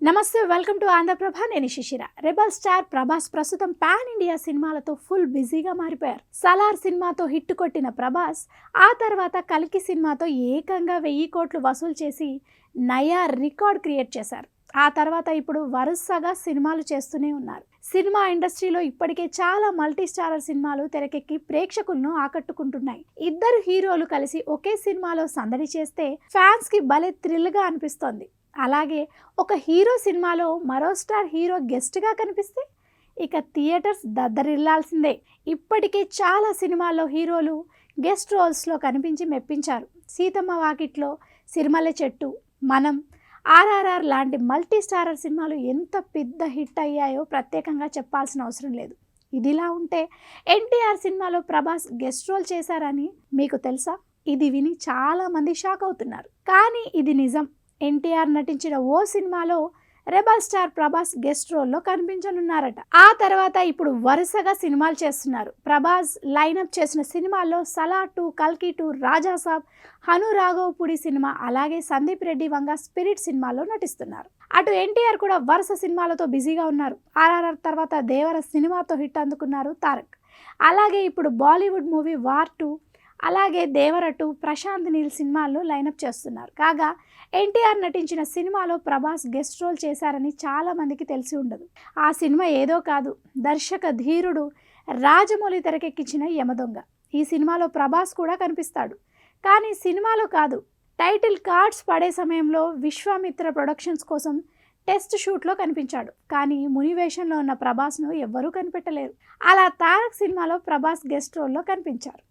నమస్తే, welcome to Andhraprabha. నేను శిశిర. రెబల్ స్టార్ ప్రభాస్ ప్రస్తుతం పాన్ ఇండియా సినిమాలతో ఫుల్ బిజీగా మారిపోయారు. సలార్ సినిమాతో హిట్ కొట్టిన ప్రభాస్ ఆ తర్వాత కల్కి సినిమాతో ఏకంగా 1000 కోట్లు వసూలు చేసి నయా రికార్డ్ క్రియేట్ చేశారు. ఆ తర్వాత ఇప్పుడు వరుసగా సినిమాలు చేస్తూనే ఉన్నారు. సినిమా ఇండస్ట్రీలో ఇప్పటికే చాలా మల్టీ స్టారర్ సినిమాలు తెరకెక్కి ప్రేక్షకులను ఆకట్టుకుంటున్నాయి. ఇద్దరు హీరోలు కలిసి ఒకే సినిమాలో సందడి చేస్తే ఫ్యాన్స్ కి భలే థ్రిల్ గా అనిపిస్తోంది. అలాగే ఒక హీరో సినిమాలో మరో స్టార్ హీరో గెస్ట్గా కనిపిస్తే ఇక థియేటర్స్ దద్దరిల్లాల్సిందే. ఇప్పటికే చాలా సినిమాల్లో హీరోలు గెస్ట్ రోల్స్లో కనిపించి మెప్పించారు. సీతమ్మ వాకిట్లో, సిరిమల్లె చెట్టు, మనం, ఆర్ఆర్ఆర్ లాంటి మల్టీ స్టారర్ సినిమాలు ఎంత పెద్ద హిట్ అయ్యాయో ప్రత్యేకంగా చెప్పాల్సిన అవసరం లేదు. ఇదిలా ఉంటే ఎన్టీఆర్ సినిమాలో ప్రభాస్ గెస్ట్ రోల్ చేశారని మీకు తెలుసా? ఇది విని చాలామంది షాక్ అవుతున్నారు. కానీ ఇది నిజం. ఎన్టీఆర్ నటించిన ఓ సినిమాలో రెబల్ స్టార్ ప్రభాస్ గెస్ట్ రోల్లో కనిపించనున్నారట. ఆ తర్వాత ఇప్పుడు వరుసగా సినిమాలు చేస్తున్నారు. ప్రభాస్ లైనప్ చేసిన సినిమాల్లో సలార్ 2, కల్కి 2, రాజాసాబ్, హను రాఘవపూడి సినిమా, అలాగే సందీప్ రెడ్డి వంగ స్పిరిట్ సినిమాలో నటిస్తున్నారు. అటు ఎన్టీఆర్ కూడా వరుస సినిమాలతో బిజీగా ఉన్నారు. ఆర్ఆర్ఆర్ తర్వాత దేవర సినిమాతో హిట్ అందుకున్నారు తారక్. అలాగే ఇప్పుడు బాలీవుడ్ మూవీ వార్ 2, అలాగే దేవర 2, ప్రశాంత్ నీల్ సినిమాల్లో లైనప్ చేస్తున్నారు. కాగా ఎన్టీఆర్ నటించిన సినిమాలో ప్రభాస్ గెస్ట్ రోల్ చేశారని చాలామందికి తెలిసి ఉండదు. ఆ సినిమా ఏదో కాదు, దర్శక ధీరుడు రాజమౌళి తెరకెక్కించిన యమదొంగ. ఈ సినిమాలో ప్రభాస్ కూడా కనిపిస్తాడు. కానీ సినిమాలో కాదు, టైటిల్ కార్డ్స్ పడే సమయంలో విశ్వామిత్ర ప్రొడక్షన్స్ కోసం టెస్ట్ షూట్లో కనిపించాడు. కానీ మునివేషంలో ఉన్న ప్రభాస్ను ఎవ్వరూ కనిపెట్టలేరు. అలా తారక్ సినిమాలో ప్రభాస్ గెస్ట్ రోల్లో కనిపించారు.